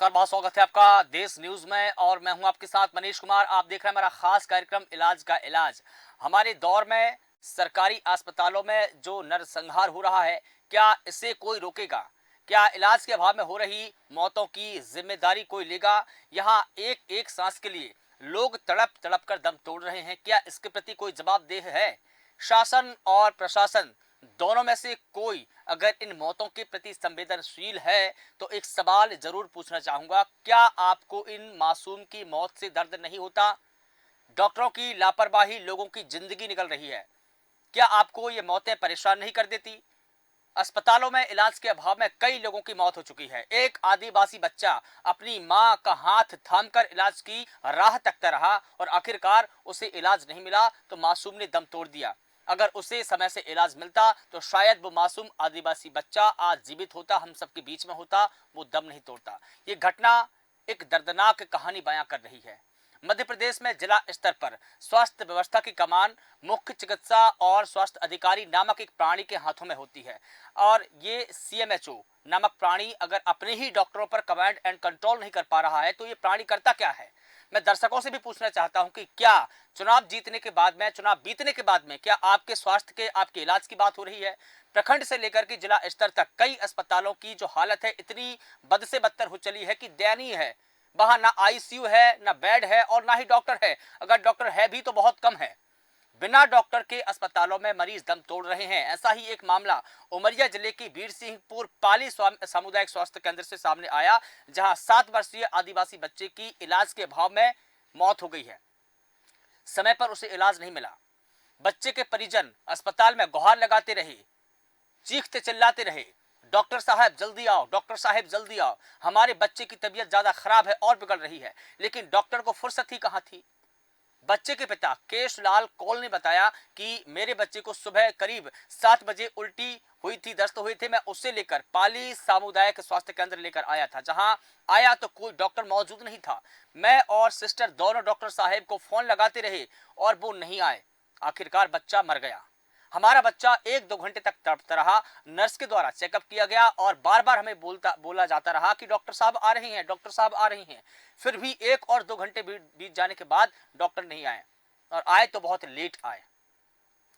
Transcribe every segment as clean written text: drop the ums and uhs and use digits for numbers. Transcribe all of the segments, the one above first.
नमस्कार, बहुत स्वागत है आपका देश न्यूज में और मैं हूं आपके साथ मनीष कुमार। आप देख रहे हैं मेरा खास कार्यक्रम इलाज का इलाज। हमारे दौर में सरकारी अस्पतालों में जो नरसंहार हो रहा है, क्या इसे कोई रोकेगा? क्या इलाज के अभाव में हो रही मौतों की जिम्मेदारी कोई लेगा? यहाँ एक एक सांस के लिए लोग तड़प तड़प कर दम तोड़ रहे हैं। क्या इसके प्रति कोई जवाबदेह है? शासन और प्रशासन दोनों में से कोई अगर इन मौतों के प्रति संवेदनशील है तो एक सवाल जरूर पूछना चाहूंगा, क्या आपको इन मासूम की मौत से दर्द नहीं होता? डॉक्टरों की लापरवाही लोगों की जिंदगी निकल रही है। क्या आपको ये मौतें परेशान नहीं कर देती? अस्पतालों में इलाज के अभाव में कई लोगों की मौत हो चुकी है। एक आदिवासी बच्चा अपनी मां का हाथ थामकर इलाज की राह तकता रहा और आखिरकार उसे इलाज नहीं मिला तो मासूम ने दम तोड़ दिया। अगर उसे समय से इलाज मिलता तो शायद वो मासूम आदिवासी बच्चा आज जीवित होता, हम सबके बीच में होता। वो दम नहीं तोड़ता। ये घटना एक दर्दनाक कहानी बयां कर रही है। मध्य प्रदेश में जिला स्तर पर स्वास्थ्य व्यवस्था की कमान मुख्य चिकित्सा और स्वास्थ्य अधिकारी नामक एक प्राणी के हाथों में होती है। और ये सीएमएचओ नामक प्राणी अगर अपने ही डॉक्टरों पर कमांड एंड कंट्रोल नहीं कर पा रहा है तो ये प्राणी करता क्या है? मैं दर्शकों से भी पूछना चाहता हूं कि क्या चुनाव जीतने के बाद में, चुनाव बीतने के बाद में, क्या आपके स्वास्थ्य के, आपके इलाज की बात हो रही है? प्रखंड से लेकर के जिला स्तर तक कई अस्पतालों की जो हालत है इतनी बद से बदतर हो चली है कि दयनीय है। वहां ना आईसीयू है, ना बेड है और ना ही डॉक्टर है। अगर डॉक्टर है भी तो बहुत कम है। बिना डॉक्टर के अस्पतालों में मरीज दम तोड़ रहे हैं। ऐसा ही एक मामला उमरिया जिले की वीर सिंहपुर पाली सामुदायिक स्वास्थ्य केंद्र से सामने आया, जहां 7 वर्षीय आदिवासी बच्चे की इलाज के अभाव में मौत हो गई है। समय पर उसे इलाज नहीं मिला। बच्चे के परिजन अस्पताल में गुहार लगाते रहे, चीखते चिल्लाते रहे, डॉक्टर साहब जल्दी आओ, डॉक्टर साहब जल्दी आओ, हमारे बच्चे की तबीयत ज्यादा खराब है और बिगड़ रही है। लेकिन डॉक्टर को फुर्सत ही कहां थी। बच्चे के पिता केशलाल कौल ने बताया कि मेरे बच्चे को सुबह करीब 7 बजे उल्टी हुई थी, दस्त हुए थे। मैं उससे लेकर पाली सामुदायिक स्वास्थ्य केंद्र लेकर आया था। जहां आया तो कोई डॉक्टर मौजूद नहीं था। मैं और सिस्टर दोनों डॉक्टर साहब को फोन लगाते रहे और वो नहीं आए। आखिरकार बच्चा मर गया। हमारा बच्चा 1-2 घंटे तक तड़पता रहा। नर्स के द्वारा चेकअप किया गया और बार बार हमें बोला जाता रहा कि डॉक्टर साहब आ रहे हैं, डॉक्टर साहब आ रही हैं। फिर भी 1 और 2 घंटे बीत जाने के बाद डॉक्टर नहीं आए और आए तो बहुत लेट आए।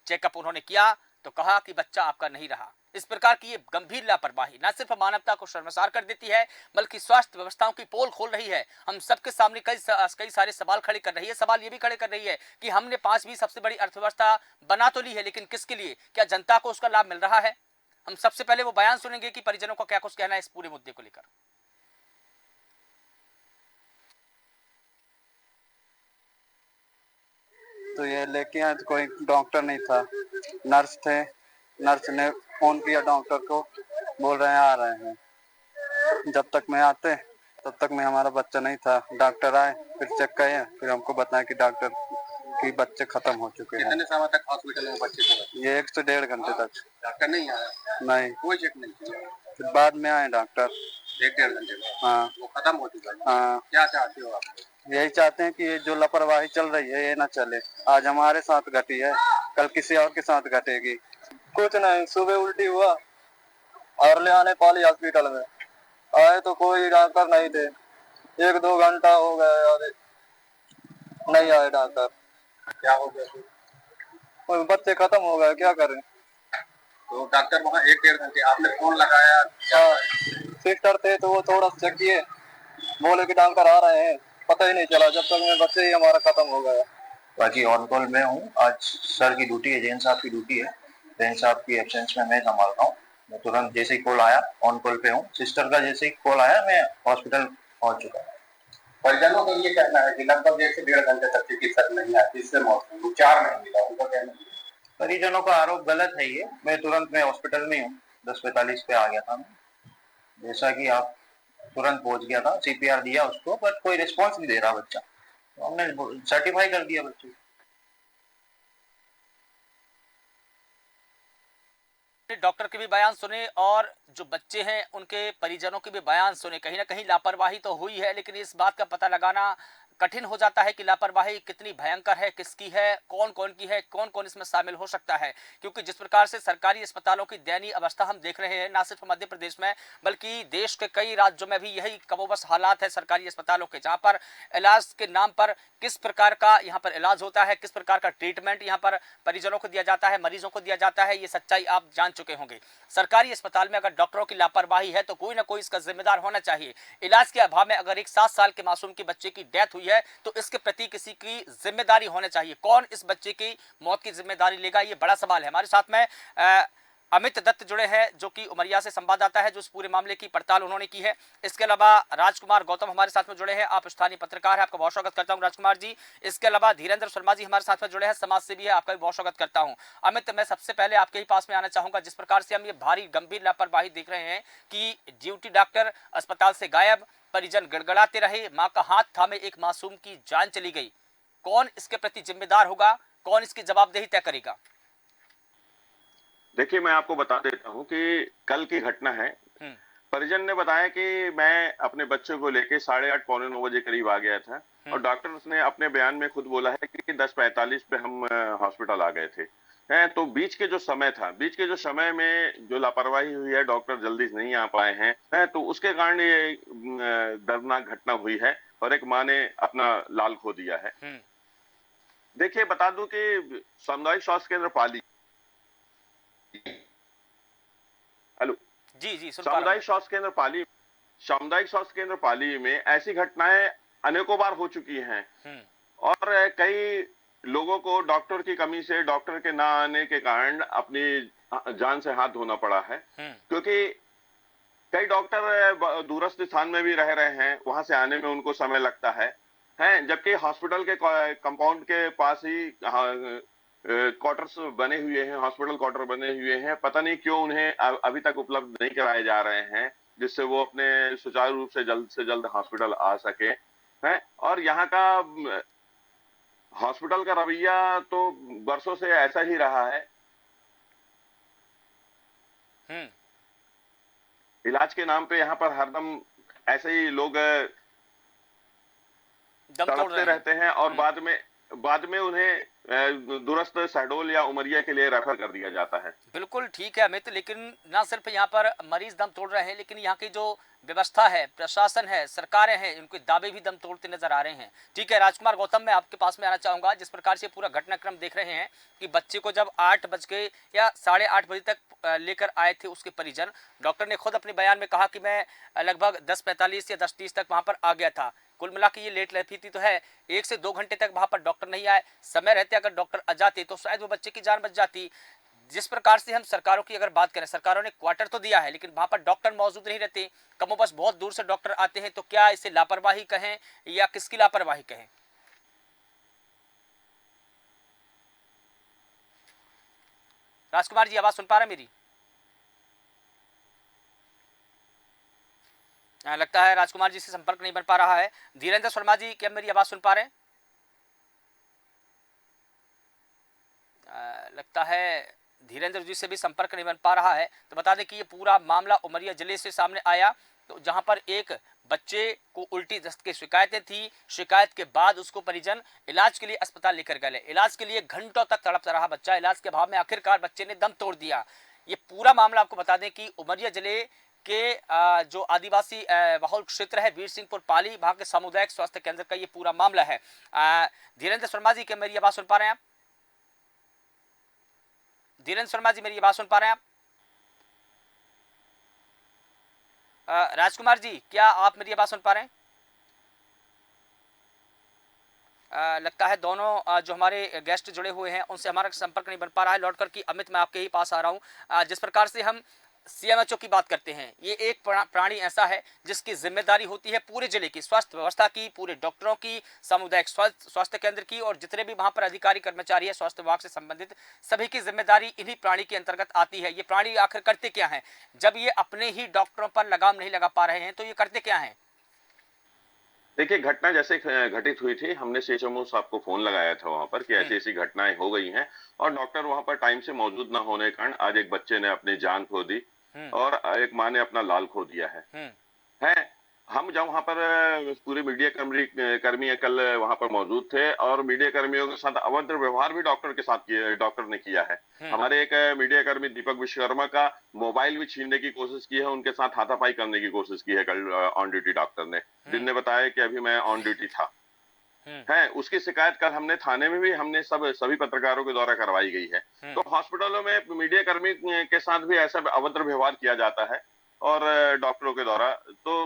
चेकअप उन्होंने किया तो कहा कि बच्चा आपका नहीं रहा। इस प्रकार की ये गंभीर लापरवाही न सिर्फ मानवता को शर्मसार कर देती है बल्कि स्वास्थ्य व्यवस्थाओं की पोल खोल रही है। हम सबके सामने कई सारे सवाल खड़े कर रही है। सवाल ये भी खड़े कर रही है कि हमने 5वीं सबसे बड़ी अर्थव्यवस्था बना तो ली है, लेकिन किसके लिए? क्या जनता को उसका लाभ मिल रहा है? हम सबसे पहले वो बयान सुनेंगे कि परिजनों का क्या कुछ कहना है इस पूरे मुद्दे को लेकर। तो ये लेके आए तो कोई डॉक्टर नहीं था, नर्स थे। नर्स ने फोन किया डॉक्टर को, बोल रहे हैं आ रहे हैं। जब तक मैं आते तब तक में हमारा बच्चा नहीं था। डॉक्टर आए, फिर चेक किए, फिर हमको बताया कि डॉक्टर कि बच्चे खत्म हो चुके हैं। कितने समय तक हॉस्पिटल में बच्चे थे? ये 1 से 1.5 घंटे तक। डॉक्टर नहीं आया? नहीं, कोई चेक नहीं किया। फिर बाद में आए डॉक्टर 1-1.5 घंटे बाद। हाँ, वो खत्म हो चुका है। हाँ। क्या चाहते हो आप? यही चाहते हैं कि ये जो लापरवाही चल रही है ये ना चले। आज हमारे साथ घटी है, कल किसी और के साथ घटेगी। कुछ नहीं, सुबह उल्टी हुआ और ले आने पाली हॉस्पिटल में आए तो कोई डॉक्टर नहीं थे। 1-2 घंटा हो गया और नहीं आए डॉक्टर। क्या हो गया? कोई बच्चे खत्म हो गए, क्या करें? तो डॉक्टर वहाँ 1-1.5 घंटे आपने फोन लगाया? हाँ, सिस्टर थे तो वो थोड़ा चेक किए, बोले कि डॉक्टर आ रहे हैं। पता ही नहीं चला जब तक में बच्चे ही हमारा खत्म हो गया। बाकी ऑन कॉल मैं हूँ। आज सर की ड्यूटी है, जैन साहब की ड्यूटी है। जैन साहब की एब्सेंस में मैं संभाल रहा हूँ। मैं तुरंत जैसे ही कॉल आया ऑन कॉल पे हूँ। सिस्टर का जैसे ही कॉल आया मैं हॉस्पिटल पहुंच चुका हूँ। परिजनों का ये कहना है कि लगभग 1 से 1.5 घंटे तक चिकित्सक नहीं आया, जिससे मौत हुई, उपचार नहीं मिला, उनका कहना है। परिजनों का आरोप गलत है ये। मैं हॉस्पिटल में हूँ, 10:45 पे आ गया था मैं। जैसा कि आप तुरंत पहुंच गया था, सीपीआर दिया उसको, बट कोई रिस्पॉन्स नहीं दे रहा बच्चा, तो हमने सर्टिफाई कर दिया बच्चे को। डॉक्टर के भी बयान सुने और जो बच्चे हैं उनके परिजनों के भी बयान सुने। कहीं ना कहीं लापरवाही तो हुई है, लेकिन इस बात का पता लगाना कठिन हो जाता है कि लापरवाही कितनी भयंकर है, किसकी है, कौन कौन की है, कौन कौन इसमें शामिल हो सकता है। क्योंकि जिस प्रकार से सरकारी अस्पतालों की दयनीय अवस्था हम देख रहे हैं, ना सिर्फ मध्य प्रदेश में बल्कि देश के कई राज्यों में भी यही कमोबस हालात है सरकारी अस्पतालों के, जहां पर इलाज के नाम पर किस प्रकार का यहाँ पर इलाज होता है, किस प्रकार का ट्रीटमेंट यहाँ पर परिजनों को दिया जाता है, मरीजों को दिया जाता है, ये सच्चाई आप जान चुके होंगे। सरकारी अस्पताल में अगर डॉक्टरों की लापरवाही है तो कोई ना कोई इसका जिम्मेदार होना चाहिए। इलाज के अभाव में अगर एक 7 साल के मासूम के बच्चे की डेथ हुई है तो इसके प्रति किसी की जिम्मेदारी होनी चाहिए। कौन इस बच्चे की मौत की जिम्मेदारी लेगा, ये बड़ा सवाल है। हमारे साथ में अमित दत्त जुड़े हैं, जो कि उमरिया से संवाददाता है, जो इस पूरे मामले की पड़ताल उन्होंने की है। इसके अलावा राजकुमार गौतम हमारे साथ में जुड़े हैं, आप स्थानीय पत्रकार हैं, आपका बहुत स्वागत करता हूं राजकुमार जी। इसके अलावा धीरेन्द्र शर्मा जी हमारे साथ में जुड़े हैं, समाज सेवी है, आपका भी बहुत स्वागत करता हूं। अमित, मैं सबसे पहले आपके ही पास में आना चाहूंगा। जिस प्रकार से हम ये भारी गंभीर लापरवाही देख रहे हैं कि ड्यूटी डॉक्टर अस्पताल से गायब, परिजन गड़गड़ाते रहे, माँ का हाथ थामे एक मासूम की जान चली गई, कौन इसके प्रति जिम्मेदार होगा, कौन इसकी जवाबदेही तय करेगा? देखिए, मैं आपको बता देता हूँ कि कल की घटना है। परिजन ने बताया कि मैं अपने बच्चे को लेके 8:30 पौने 9 बजे करीब आ गया था और डॉक्टर उसने अपने बयान में खुद बोला है कि 10:45 पे हम हॉस्पिटल आ गए थे। तो बीच के जो समय में जो लापरवाही हुई है, डॉक्टर जल्दी से नहीं आ पाए हैं, तो उसके कारण ये दर्दनाक घटना हुई है और एक माँ ने अपना लाल खो दिया है। देखिए, बता दूं कि सामुदायिक स्वास्थ्य केंद्र पाली, हेलो, जी जी, सुन पा रहा हूं। सामुदायिक स्वास्थ्य केंद्र पाली में ऐसी घटनाएं अनेकों बार हो चुकी हैं और कई लोगों को डॉक्टर की कमी से, डॉक्टर के ना आने के कारण अपनी जान से हाथ धोना पड़ा है, क्योंकि कई डॉक्टर दूरस्थ स्थान में भी रह रहे हैं, वहां से आने में उनको समय लगता है, जबकि हॉस्पिटल के कंपाउंड के पास ही क्वार्टर्स बने हुए हैं, हॉस्पिटल क्वार्टर बने हुए हैं। पता नहीं क्यों उन्हें अभी तक उपलब्ध नहीं कराए जा रहे हैं, जिससे वो अपने सुचारू रूप से जल्द हॉस्पिटल आ सके हैं। और यहाँ का हॉस्पिटल का रवैया तो बरसों से ऐसा ही रहा है। इलाज के नाम पे यहाँ पर हरदम ऐसे ही लोग तड़पते रहते हैं और बाद में उन्हें दूरस्थ शहडोल या उमरिया के लिए रेफर कर दिया जाता है। बिल्कुल ठीक है अमित, लेकिन ना सिर्फ यहाँ पर मरीज दम तोड़ रहे हैं, लेकिन यहाँ की जो व्यवस्था है, प्रशासन है, सरकारें हैं, इनके दावे भी दम तोड़ते नजर आ रहे हैं। ठीक है राजकुमार गौतम, मैं आपके पास में आना चाहूंगा। जिस प्रकार से पूरा घटनाक्रम देख रहे हैं कि बच्चे को जब 8 बज के या 8:30 बजे तक लेकर आए थे उसके परिजन, डॉक्टर ने खुद अपने बयान में कहा कि मैं लगभग 10:45 या 10:30 तक वहां पर आ गया था। कुल मिला के ये लेट लफीती तो है, 1 से 2 घंटे तक वहां पर डॉक्टर नहीं आए। समय रहते अगर डॉक्टर आ जाते तो शायद वो बच्चे की जान बच जाती। जिस प्रकार से हम सरकारों की अगर बात करें, सरकारों ने क्वार्टर तो दिया है, लेकिन वहां पर डॉक्टर मौजूद नहीं रहते, कमोबस बहुत दूर से डॉक्टर आते हैं, तो क्या इसे लापरवाही कहें या किसकी लापरवाही कहें? राजकुमार जी, आवाज सुन पा रहे हैं मेरी? लगता है राजकुमार जी से संपर्क नहीं बन पा रहा है। धीरेन्द्र शर्मा जी, क्या मेरी आवाज सुन पा रहे हैं? लगता है धीरेन्द्र जी से भी संपर्क नहीं बन पा रहा है। तो बता दें कि ये पूरा मामला उमरिया जिले से सामने आया, तो जहां पर एक बच्चे को उल्टी दस्त की शिकायतें थी। शिकायत के बाद उसको परिजन इलाज के लिए अस्पताल लेकर गए। इलाज के लिए घंटों तक तड़पता रहा बच्चा। इलाज के अभाव में आखिरकार बच्चे ने दम तोड़ दिया। ये पूरा मामला आपको बता दें कि उमरिया जिले के जो आदिवासी बहुल क्षेत्र है वीरसिंहपुर पाली, वहां के सामुदायिक स्वास्थ्य केंद्र का ये पूरा मामला है। धीरेन्द्र शर्मा जी, क्या मेरी आवाज सुन पा रहे हैं आप? धीरेन्द्र शर्मा जी, मेरी बात सुन पा रहे हैं आप? राजकुमार जी, क्या आप मेरी बात सुन पा रहे हैं? लगता है दोनों जो हमारे गेस्ट जुड़े हुए हैं उनसे हमारा संपर्क नहीं बन पा रहा है। लौटकर कि अमित, मैं आपके ही पास आ रहा हूं। जिस प्रकार से हम सीएमएचओ की बात करते हैं, ये एक प्राणी ऐसा है जिसकी जिम्मेदारी होती है पूरे जिले की स्वास्थ्य व्यवस्था की, पूरे डॉक्टरों की, सामुदायिक स्वास्थ्य केंद्र की, और जितने भी वहां पर अधिकारी कर्मचारी है स्वास्थ्य विभाग से संबंधित, सभी की जिम्मेदारी इन्हीं प्राणी के अंतर्गत आती है। ये प्राणी आखिर करते क्या है? जब ये अपने ही डॉक्टरों पर लगाम नहीं लगा पा रहे हैं तो ये करते क्या है? देखिए, घटना जैसे घटित हुई थी, हमने सीएचएमओ साहब को फोन लगाया था वहां पर कि ऐसी ऐसी घटनाएं हो गई हैं और डॉक्टर वहां पर टाइम से मौजूद ना होने के कारण आज एक बच्चे ने अपनी जान खो दी और एक माँ ने अपना लाल खो दिया है। हम जब वहां पर पूरे मीडिया कर्मी कल वहां पर मौजूद थे और मीडिया कर्मियों के साथ अभद्र व्यवहार भी डॉक्टर ने किया है। हमारे एक मीडिया कर्मी दीपक विश्वकर्मा का मोबाइल भी छीनने की कोशिश की है, उनके साथ हाथापाई करने की कोशिश की है कल ऑन ड्यूटी डॉक्टर ने, जिनने बताया कि अभी मैं ऑन ड्यूटी था। है उसकी शिकायत कल हमने थाने में भी हमने सभी पत्रकारों के द्वारा करवाई गई है। तो हॉस्पिटलों में मीडिया कर्मी के साथ भी ऐसा अभद्र व्यवहार किया जाता है और डॉक्टरों के द्वारा। तो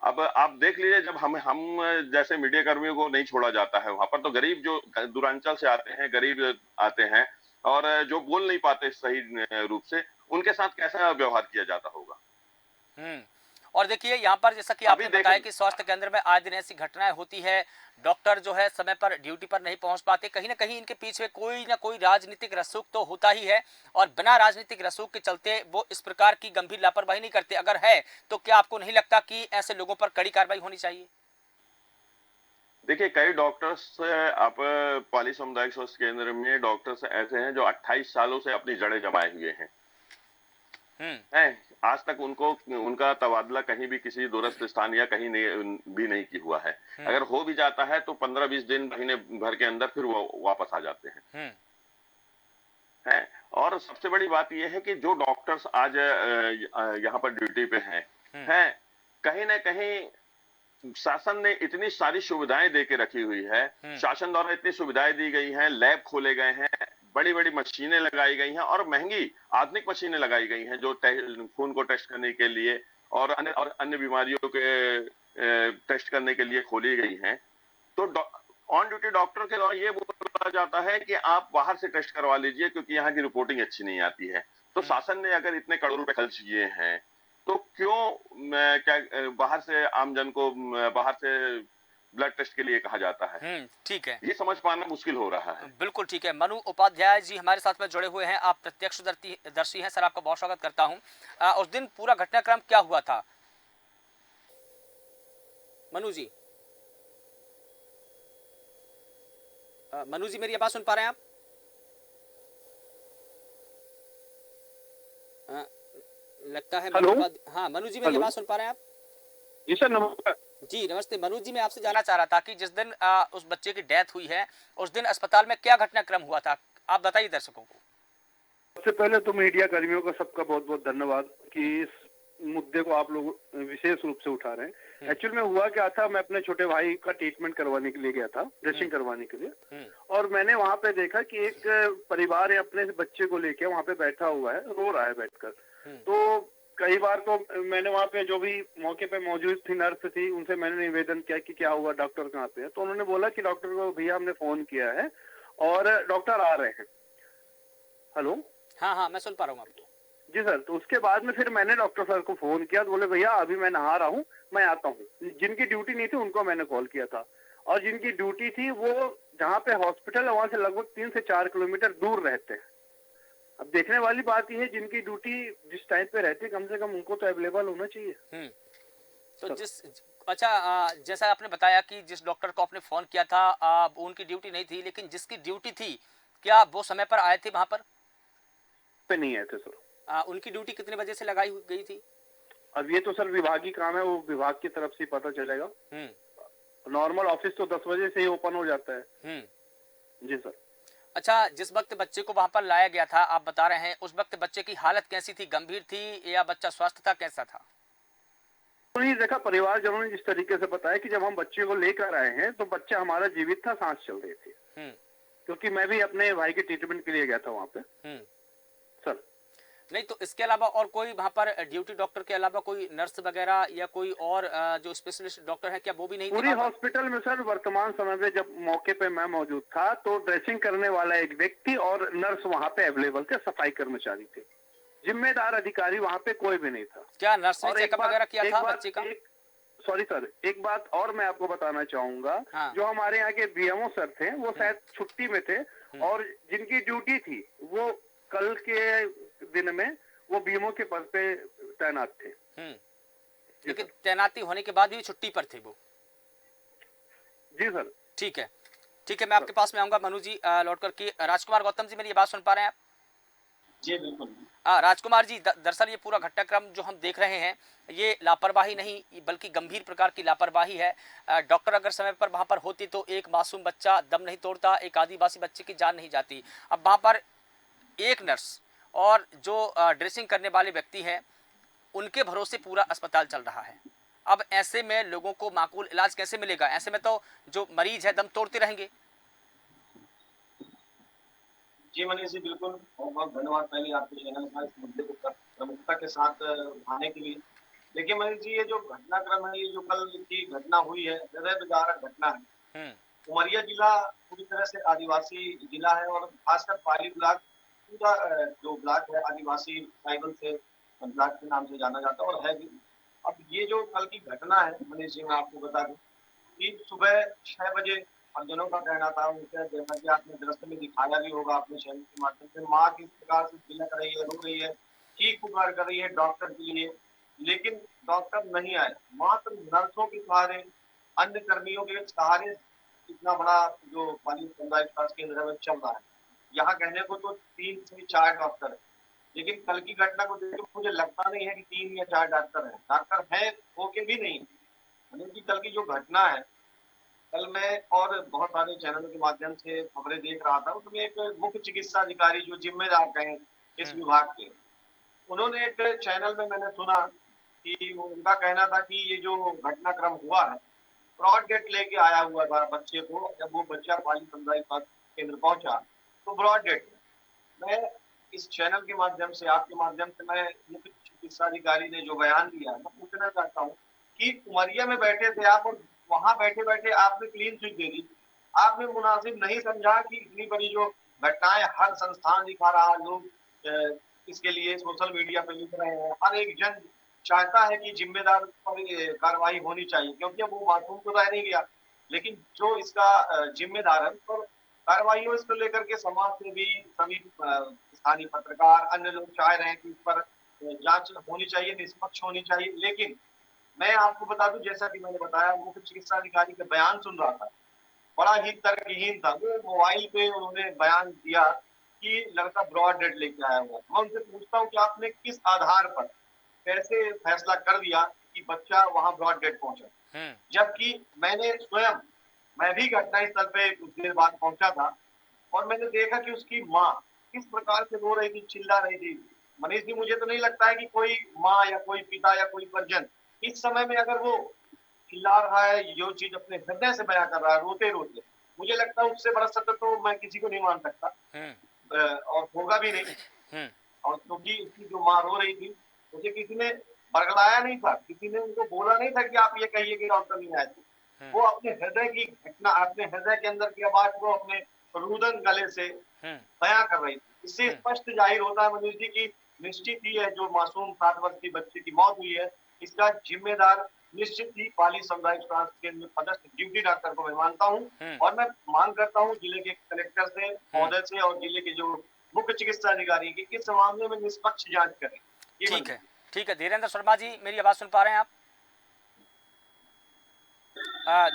अब आप देख लीजिए, जब हम जैसे मीडिया कर्मियों को नहीं छोड़ा जाता है वहां पर, तो गरीब जो दूरांचल से आते हैं, गरीब आते हैं और जो बोल नहीं पाते सही रूप से, उनके साथ कैसा व्यवहार किया जाता होगा। और देखिए यहाँ पर जैसा कि आपने बताया कि स्वास्थ्य केंद्र में आए दिन ऐसी घटनाएं होती है, डॉक्टर जो है समय पर ड्यूटी पर नहीं पहुंच पाते, कहीं ना कहीं इनके पीछे कोई ना कोई राजनीतिक रसूख तो होता ही है और बिना राजनीतिक रसूख के चलते वो इस प्रकार की गंभीर लापरवाही नहीं करते। अगर है तो क्या आपको नहीं लगता कि ऐसे लोगों पर कड़ी कार्रवाई होनी चाहिए? देखिए, कई डॉक्टर्स आप पाली सामुदायिक स्वास्थ्य केंद्र में डॉक्टर्स ऐसे हैं जो 28 सालों से अपनी जड़ें जमाए हुए हैं। आज तक उनका तबादला कहीं भी किसी दूरस्थ स्थान या कहीं भी नहीं हुआ है। अगर हो भी जाता है तो 15-20 दिन, महीने भर के अंदर फिर वो वापस आ जाते हैं। है और सबसे बड़ी बात यह है कि जो डॉक्टर्स आज यहाँ पर ड्यूटी पे हैं, कहीं ना कहीं शासन ने इतनी सारी सुविधाएं दे के रखी हुई है, शासन द्वारा इतनी सुविधाएं दी गई हैं, लैब खोले गए हैं, बड़ी बड़ी मशीनें लगाई गई हैं और महंगी आधुनिक मशीनें लगाई गई हैं जो खून को टेस्ट करने के लिए और अन्य बीमारियों के टेस्ट करने के लिए खोली गई हैं। तो ऑन ड्यूटी डॉक्टर के द्वारा ये बोला जाता है कि आप बाहर से टेस्ट करवा लीजिए क्योंकि यहाँ की रिपोर्टिंग अच्छी नहीं आती है। तो शासन ने अगर इतने करोड़ रुपए खर्च किए हैं तो क्यों बाहर से आमजन को बाहर से ब्लड टेस्ट के लिए कहा जाता है? ठीक है, ये समझ पाना मुश्किल हो रहा है। बिल्कुल ठीक है। मनु उपाध्याय जी हमारे साथ में जुड़े हुए हैं, आप प्रत्यक्षदर्शी हैं सर, आपका बहुत स्वागत करता हूं। उस दिन पूरा घटनाक्रम क्या हुआ था मनु जी? मनु जी मेरी आवाज सुन पा रहे हैं आप? लगता है हेलो। हाँ मनु जी मेरी आवाज सुन पा रहे हैं आप? जी सर, नमस्कार। जी नमस्ते। मनु जी मैं आपसे जानना चाह रहा था कि जिस दिन उस बच्चे की डेथ हुई है उस दिन अस्पताल में क्या घटनाक्रम हुआ था, आप बताइए दर्शकों को। सबसे पहले तो मीडिया कर्मियों का सबका बहुत बहुत धन्यवाद कि इस मुद्दे को आप लोग विशेष रूप से उठा रहे हैं। एक्चुअल में हुआ क्या था, मैं अपने छोटे भाई का ट्रीटमेंट करवाने के लिए गया था, ड्रेसिंग करवाने के लिए, और मैंने वहाँ पे देखा कि एक परिवार है अपने बच्चे को लेके वहाँ पे बैठा हुआ है, रो रहा है बैठकर। तो कई बार तो मैंने वहाँ पे जो भी मौके पे मौजूद थी नर्स थी, उनसे मैंने निवेदन किया कि क्या हुआ, डॉक्टर कहाँ पे है? तो उन्होंने बोला कि डॉक्टर को भैया हमने फोन किया है और डॉक्टर आ रहे हैं। हेलो, हाँ मैं सुन पा रहा हूँ आपको। जी सर। तो उसके बाद में फिर मैंने डॉक्टर सर को फोन किया तो बोले भैया अभी मैं नहा रहा हूँ, मैं आता हूँ। जिनकी ड्यूटी नहीं थी उनको मैंने कॉल किया था और जिनकी ड्यूटी थी वो जहाँ पे हॉस्पिटल है वहां से लगभग 3 से 4 किलोमीटर दूर रहते हैं। अब देखने वाली बात यह है जिनकी ड्यूटी जिस टाइम पे रहती है कम से कम उनको तो अवेलेबल होना चाहिए। तो अच्छा जैसा आपने बताया कि जिस डॉक्टर को आपने फोन किया था उनकी ड्यूटी नहीं थी, लेकिन जिसकी ड्यूटी थी क्या वो समय पर आए थे वहां पर? नहीं आए थे सर। उनकी ड्यूटी कितने बजे से लगाई गई थी? अब ये तो सर विभागीय काम है, वो विभाग की तरफ से पता चलेगा। नॉर्मल ऑफिस तो 10 बजे से ही ओपन हो जाता है। जी सर। अच्छा, जिस वक्त बच्चे को वहां पर लाया गया था, आप बता रहे हैं उस वक्त बच्चे की हालत कैसी थी, गंभीर थी या बच्चा स्वस्थ था, कैसा था? तो ये देखा परिवारजनों ने जिस तरीके से बताया कि जब हम बच्चे को लेकर आए हैं तो बच्चा हमारा जीवित था, सांस चल रही थी। क्योंकि मैं भी अपने भाई के ट्रीटमेंट के लिए गया था वहाँ पे। सर नहीं तो इसके अलावा और कोई वहाँ पर ड्यूटी डॉक्टर के अलावा कोई नर्स वगैरह या कोई और जो स्पेशलिस्ट डॉक्टर है क्या वो भी नहीं? पूरी हॉस्पिटल में सर वर्तमान समय में जब मौके पे मैं मौजूद था तो ड्रेसिंग करने वाला एक व्यक्ति और नर्स वहाँ पे अवेलेबल थे, सफाई कर्मचारी थे, जिम्मेदार अधिकारी वहाँ पे कोई भी नहीं था। क्या नर्स ने चेकअप वगैरह किया था बच्चे का? सॉरी सर, एक बात और मैं आपको बताना चाहूंगा। जो हमारे यहाँ के बीएमओ सर थे वो शायद छुट्टी में थे और जिनकी ड्यूटी थी वो कल के दिन में वो बीएमओ के पद पे तैनात थे। लेकिन तैनाती होने के बाद भी छुट्टी पर थे वो? जी सर। ठीक है, ठीक है, मैं आपके पास में आऊंगा मनु जी लौट कर के। राजकुमार गौतम जी मेरी बात सुन पा रहे हैं आप? जी बिल्कुल। राजकुमार जी, दरअसल ये पूरा घटनाक्रम जो हम देख रहे हैं, ये लापरवाही नहीं बल्कि गंभीर प्रकार की लापरवाही है। डॉक्टर अगर समय पर वहाँ पर होती तो एक मासूम बच्चा दम नहीं तोड़ता, एक आदिवासी बच्चे की जान नहीं जाती। अब वहाँ पर एक नर्स और जो ड्रेसिंग करने वाले व्यक्ति हैं, उनके भरोसे पूरा अस्पताल चल रहा है। अब ऐसे में लोगों को माकूल इलाज कैसे मिलेगा? ऐसे में तो जो मरीज है दम तोड़ते रहेंगे। जी मनीष जी, बिल्कुल बहुत बहुत धन्यवाद पहले आपके चैनल का इस मुद्दे को प्रमुखता के साथ उठाने के लिए। देखिए मनीष जी, ये जो घटनाक्रम है, ये जो कल की घटना हुई है, हृदय विदारक घटना है। हम्म। उमरिया जिला पूरी तरह से आदिवासी जिला है और खासकर पाली ब्लॉक पूरा जो ब्लॉक है आदिवासी ट्राइबल से ब्लॉक के नाम से जाना जाता है और है भी। अब ये जो कल की घटना है मनीष जी, मैं आपको बता दूं कि सुबह 6 बजे परिजनों का कहना था, उनसे जैसा कि आपने दृश्य में दिखाया भी होगा अपने चैनल के माध्यम से, माँ किस प्रकार से चिल्ला रही है, रो रही है, चीख पुकार कर रही है डॉक्टर के लिए, लेकिन डॉक्टर नहीं आए। मात्र नर्सों के सहारे, अन्य कर्मियों के सहारे इतना बड़ा जो पाली सामुदायिक स्वास्थ्य केंद्र है वो चल रहा है। यहाँ कहने को तो 3 से 4 डॉक्टर है, लेकिन कल की घटना को देख के मुझे लगता नहीं है कि 3 या 4 डॉक्टर हैं। डॉक्टर हैं होके भी नहीं, मतलब कि कल की जो घटना है, कल मैं और बहुत सारे चैनलों के माध्यम से खबरें देख रहा था, उसमें एक मुख्य चिकित्सा अधिकारी जो जिम्मेदार कहें इस विभाग के, उन्होंने एक चैनल में मैंने सुना कि उनका कहना था कि ये जो घटनाक्रम हुआ है, ब्रॉड डेट लेके आया हुआ था बच्चे को। जब वो बच्चा पाली सामुदायिक स्वास्थ्य केंद्र पहुंचा तो ब्रॉड डेट मैं इस चैनल के माध्यम से, आपके माध्यम से, मैं मुख्य चिकित्सा अधिकारी ने जो बयान दिया है, मैं पूछना चाहता हूँ कि उमरिया में बैठे थे आप और वहां बैठे बैठे आपने क्लीन स्वीप दे दी। आपने मुनासिब नहीं समझा कि इतनी बड़ी जो घटनाएं हर संस्थान दिखा रहा, लोग इसके लिए सोशल मीडिया पर लिख रहे हैं, हर एक जन चाहता है कि जिम्मेदार पर कार्रवाई होनी चाहिए, क्योंकि वो मासूम तो रह नहीं गया, लेकिन जो इसका जिम्मेदार है उस पर कार्रवाई हो। इसको लेकर के समाज से भी सभी स्थानीय पत्रकार, अन्य लोग चाह रहे हैं कि इस पर जांच होनी चाहिए, निष्पक्ष होनी चाहिए। लेकिन मैं आपको बता दूं, जैसा कि मैंने बताया, मुख्य चिकित्सा अधिकारी का बयान सुन रहा था, बड़ा ही तर्कहीन था। वो मोबाइल पे उन्होंने बयान दिया कि लड़का ब्रॉड डेट लेके आया हुआ। मैं उनसे पूछता हूँ कि आपने किस आधार पर कैसे फैसला कर दिया कि बच्चा वहां ब्रॉड डेट पहुंचा, जबकि मैंने स्वयं, मैं भी घटनास्थल पे कुछ देर बाद पहुंचा था और मैंने देखा कि उसकी माँ किस प्रकार से रो रही थी, चिल्ला रही थी। मनीष जी, मुझे तो नहीं लगता है कि कोई माँ या कोई पिता या कोई परिजन इस समय में अगर वो चिल्ला रहा है, जो चीज अपने हृदय से बयां कर रहा है रोते रोते, मुझे लगता है उससे बड़ा सत्य तो मैं किसी को नहीं मान सकता और होगा भी नहीं। और क्योंकि उसकी जो माँ रो रही थी, मुझे किसी ने बरगलाया नहीं था, किसी ने उनको बोला नहीं था कि आप ये कहिए कि डॉक्टर नहीं आए थे। वो अपने हृदय की घटना, अपने हृदय के अंदर की आवाज को अपने रुदन गले से बयां कर रही थी। इससे स्पष्ट जाहिर होता है मनीष जी की निश्चित ही है जो मासूम 7 वर्ष की बच्चे की मौत हुई है, इसका जिम्मेदार निश्चित ही पाली सामुदायिक स्वास्थ्य केंद्र में पदस्थ ड्यूटी डॉक्टर को मैं मानता हूँ। और मैं मांग करता हूँ जिले के कलेक्टर से, महोदय से और जिले के जो मुख्य चिकित्सा अधिकारी की इस मामले में निष्पक्ष जांच करें। ठीक है धीरेन्द्र शर्मा जी, मेरी आवाज सुन पा रहे हैं आप?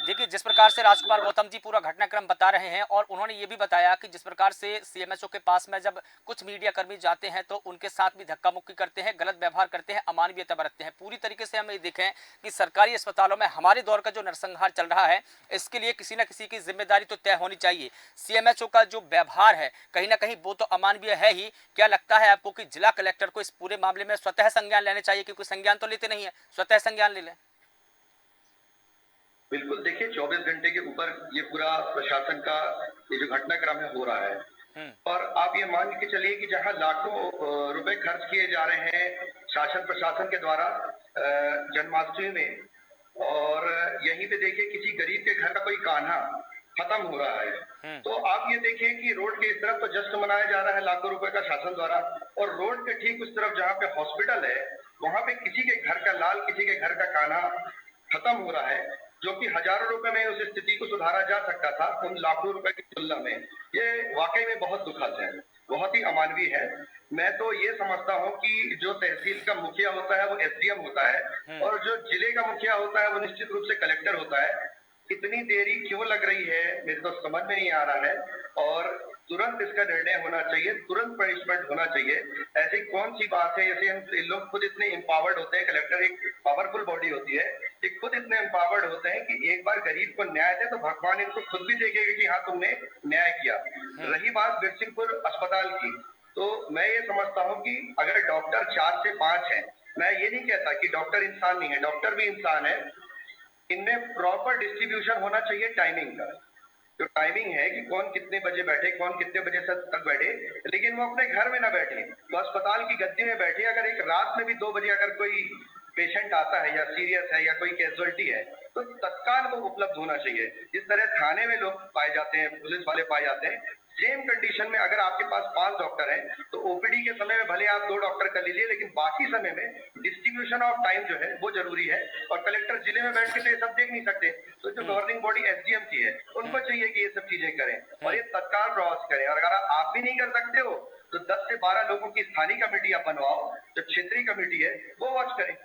देखिए, जिस प्रकार से राजकुमार गौतम जी पूरा घटनाक्रम बता रहे हैं और उन्होंने ये भी बताया कि जिस प्रकार से सीएमएचओ के पास में जब कुछ मीडिया कर्मी जाते हैं तो उनके साथ भी धक्का मुक्की करते हैं, गलत व्यवहार करते हैं, अमानवीयता बरतते हैं। पूरी तरीके से हम ये देखें कि सरकारी अस्पतालों में हमारे दौर का जो नरसंहार चल रहा है, इसके लिए किसी न किसी की जिम्मेदारी तो तय होनी चाहिए। सीएमएचओ का जो व्यवहार है कहीं ना कहीं वो तो अमानवीय है ही। क्या लगता है आपको कि जिला कलेक्टर को इस पूरे मामले में स्वतः संज्ञान लेने चाहिए? क्योंकि संज्ञान तो लेते नहीं है, स्वतः संज्ञान ले लें। बिल्कुल, देखिए 24 घंटे के ऊपर ये पूरा प्रशासन का ये जो घटनाक्रम है हो रहा है और आप ये मान के चलिए कि जहां लाखों रुपए खर्च किए जा रहे हैं शासन प्रशासन के द्वारा जन्माष्टमी में, और यहीं पे देखिए किसी गरीब के घर का कोई कान्हा खत्म हो रहा है। तो आप ये देखिए कि रोड के इस तरफ तो जश्न मनाया जा रहा है लाखों रुपए का शासन द्वारा, और रोड के ठीक उस तरफ जहाँ पे हॉस्पिटल है वहां पे किसी के घर का लाल, किसी के घर का कान्हा खत्म हो रहा है, जो कि हजारों रुपए में उस स्थिति को सुधारा जा सकता था उन लाखों रुपए की तुलना में। ये वाकई में बहुत दुखद है, बहुत ही अमानवीय है। मैं तो ये समझता हूँ कि जो तहसील का मुखिया होता है वो एसडीएम होता है और जो जिले का मुखिया होता है वो निश्चित रूप से कलेक्टर होता है। इतनी देरी क्यों लग रही है मेरे तो समझ में नहीं आ रहा है। और तुरंत इसका निर्णय होना चाहिए, तुरंत पनिशमेंट होना चाहिए। ऐसी कौन सी बात है, जैसे हम लोग खुद इतने एम्पावर्ड होते हैं, कलेक्टर एक पावरफुल बॉडी होती है, ये खुद इतने एम्पावर्ड होते हैं कि एक बार गरीब को न्याय दे तो भगवान इनको खुद भी देखेगा कि हाँ तुमने न्याय किया। रही बात बिरसिंहपुर अस्पताल की, तो मैं ये समझता हूँ कि अगर डॉक्टर 4 से 5 है, मैं ये नहीं कहता कि डॉक्टर इंसान नहीं है, डॉक्टर भी इंसान है, इनमें प्रॉपर डिस्ट्रीब्यूशन होना चाहिए टाइमिंग का। जो टाइमिंग है कि कौन कितने बजे बैठे, कौन कितने बजे तक बैठे, लेकिन वो अपने घर में ना बैठे, तो अस्पताल की गद्दी में बैठे। अगर एक रात में भी 2 बजे अगर कोई पेशेंट आता है या सीरियस है या कोई कैजुअलिटी है, तो तत्काल वो उपलब्ध होना चाहिए। जिस तरह थाने में लोग पाए जाते हैं, पुलिस वाले पाए जाते हैं, सेम कंडीशन में अगर आपके पास 5 डॉक्टर हैं, तो ओपीडी के समय में भले आप 2 डॉक्टर कर लीजिए, लेकिन बाकी समय में डिस्ट्रीब्यूशन ऑफ टाइम जो है वो जरूरी है। और कलेक्टर जिले में बैठ के तो ये सब देख नहीं सकते, तो जो गवर्निंग बॉडी एसडीएम की है, उनको चाहिए कि ये सब चीजें करें और ये तत्काल प्रयास करें। और अगर आप भी नहीं कर सकते हो, तो 10 से 12 लोगों की स्थानीय कमेटी आप बनवाओ, जो क्षेत्रीय कमेटी है वो वॉच करें।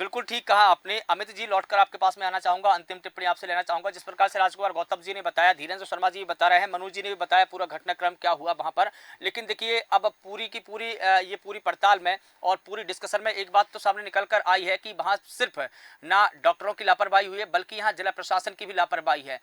बिल्कुल ठीक कहा आपने। अमित जी, लौटकर आपके पास में आना चाहूंगा, अंतिम टिप्पणी आपसे लेना चाहूंगा। जिस प्रकार से राजकुमार गौतम जी ने बताया, धीरेन्द्र शर्मा जी भी बता रहे हैं, मनोज जी ने भी बताया पूरा घटनाक्रम क्या हुआ वहां पर। लेकिन देखिए, अब पूरी की पूरी ये पूरी पड़ताल में और पूरी डिस्कशन में एक बात तो सामने निकल कर आई है कि वहां सिर्फ ना डॉक्टरों की लापरवाही हुई है, बल्कि यहाँ जिला प्रशासन की भी लापरवाही है।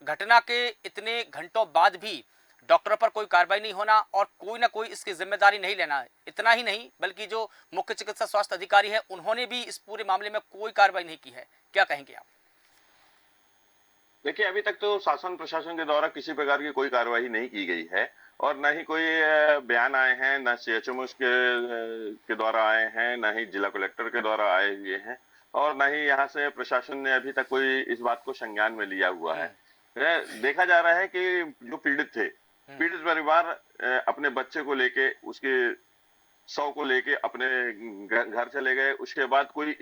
घटना के इतने घंटों बाद भी डॉक्टरों पर कोई कार्रवाई नहीं होना और कोई ना कोई इसकी जिम्मेदारी नहीं लेना है। इतना ही नहीं, बल्कि जो मुख्य चिकित्सा स्वास्थ्य अधिकारी है, उन्होंने भी इस पूरे मामले में कोई कार्रवाई नहीं की है। क्या कहेंगे आप? देखिए, अभी तक तो शासन प्रशासन के द्वारा किसी प्रकार की कोई कार्रवाई नहीं की गई है और न ही कोई बयान आए हैं, न सीएचएमओ के द्वारा आए हैं, न ही जिला कलेक्टर के द्वारा आए हुए हैं और न ही यहाँ से प्रशासन ने अभी तक कोई इस बात को संज्ञान में लिया हुआ है। देखा जा रहा है कि जो पीड़ित थे, पीड़ित परिवार अपने बच्चे को लेके, उसके शव को लेके अपने घर चले गए। उसके बाद कोई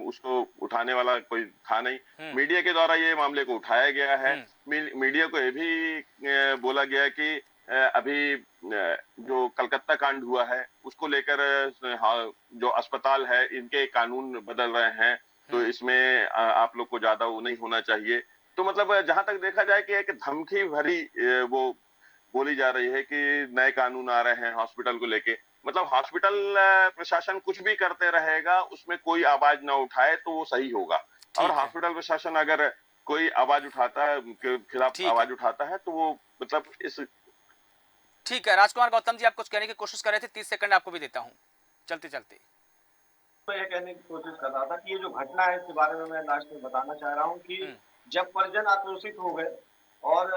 उसको उठाने वाला कोई था नहीं। मीडिया के द्वारा ये मामले को उठाया गया है। मीडिया को ये भी बोला गया कि अभी जो कलकत्ता कांड हुआ है उसको लेकर जो अस्पताल है इनके कानून बदल रहे हैं, तो इसमें आप लोग को ज्यादा वो नहीं होना चाहिए। तो मतलब जहां तक देखा जाए कि एक धमकी भरी वो बोली जा रही है कि नए कानून आ रहे हैं हॉस्पिटल को लेके। मतलब हॉस्पिटल प्रशासन कुछ भी करते रहेगा, उसमें कोई आवाज ना उठाए तो वो सही होगा। और हॉस्पिटल प्रशासन अगर कोई आवाज उठाता है, खिलाफ आवाज उठाता है, तो वो मतलब इस ठीक है। राजकुमार गौतम जी, आप कुछ कहने की कोशिश कर रहे थे, 30 सेकंड आपको भी देता हूँ चलते चलते। मैं ये कहने की कोशिश कर रहा था कि ये जो घटना है इसके बारे में मैं लास्ट में बताना चाह रहा हूँ कि जब परिजन आक्रोशित हो गए और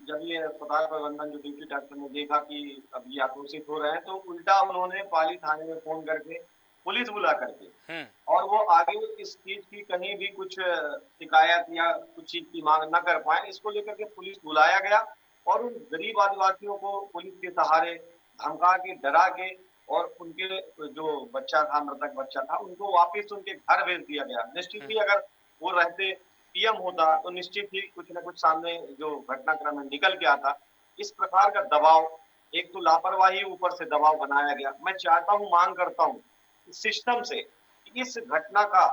जब ये अस्पताल प्रबंधन जो ड्यूटी डॉक्टर ने देखा कि अब ये आक्रोशित हो रहे हैं, तो उल्टा उन्होंने पाली थाने में फोन करके पुलिस बुला करके और वो आगे इस चीज की कहीं भी कुछ शिकायत या कुछ चीज की मांग न कर पाए, इसको लेकर के पुलिस बुलाया गया और उन गरीब आदिवासियों को पुलिस के सहारे धमका के, डरा के और उनके जो बच्चा था, मृतक बच्चा था, उनको वापस उनके घर भेज दिया गया। निश्चित ही अगर वो रहते पीएम होता तो निश्चित ही कुछ न कुछ सामने जो घटनाक्रम में निकल के आता। इस प्रकार का दबाव, एक तो लापरवाही, ऊपर से दबाव बनाया गया। मैं चाहता हूं, मांग करता हूं सिस्टम से कि इस घटना का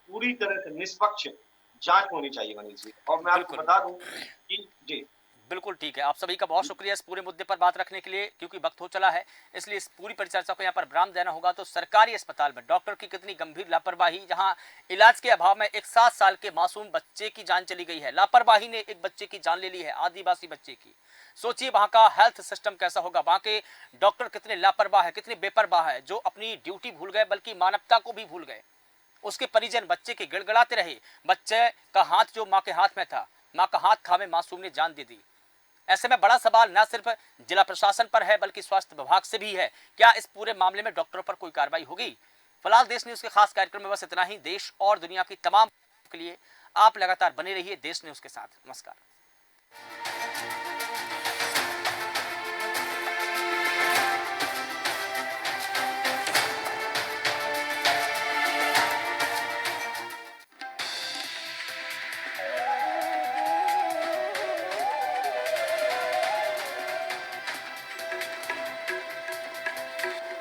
पूरी तरह से निष्पक्ष जांच होनी चाहिए मनीष जी। और मैं आपको बता दूं कि जी बिल्कुल ठीक है। आप सभी का बहुत शुक्रिया इस पूरे मुद्दे पर बात रखने के लिए, क्योंकि वक्त हो चला है, इसलिए इस पूरी परिचर्चा को यहाँ पर विराम देना होगा। तो सरकारी अस्पताल में डॉक्टर की कितनी गंभीर लापरवाही, जहां इलाज के अभाव में एक 7 साल के मासूम बच्चे की जान चली गई है। लापरवाही ने एक बच्चे की जान ले ली है, आदिवासी बच्चे की। सोचिए वहां का हेल्थ सिस्टम कैसा होगा, वहां के डॉक्टर कितने लापरवाह है, कितने बेपरवाह है, जो अपनी ड्यूटी भूल गए, बल्कि मानवता को भी भूल गए। उसके परिजन बच्चे के गिड़गिड़ाते रहे, बच्चे का हाथ जो माँ के हाथ में था, माँ का हाथ थामे मासूम ने जान दे दी। ऐसे में बड़ा सवाल न सिर्फ जिला प्रशासन पर है, बल्कि स्वास्थ्य विभाग से भी है। क्या इस पूरे मामले में डॉक्टरों पर कोई कार्रवाई होगी? फिलहाल देश न्यूज के खास कार्यक्रम में बस इतना ही। देश और दुनिया की तमाम के लिए आप लगातार बने रहिए देश न्यूज के साथ। नमस्कार।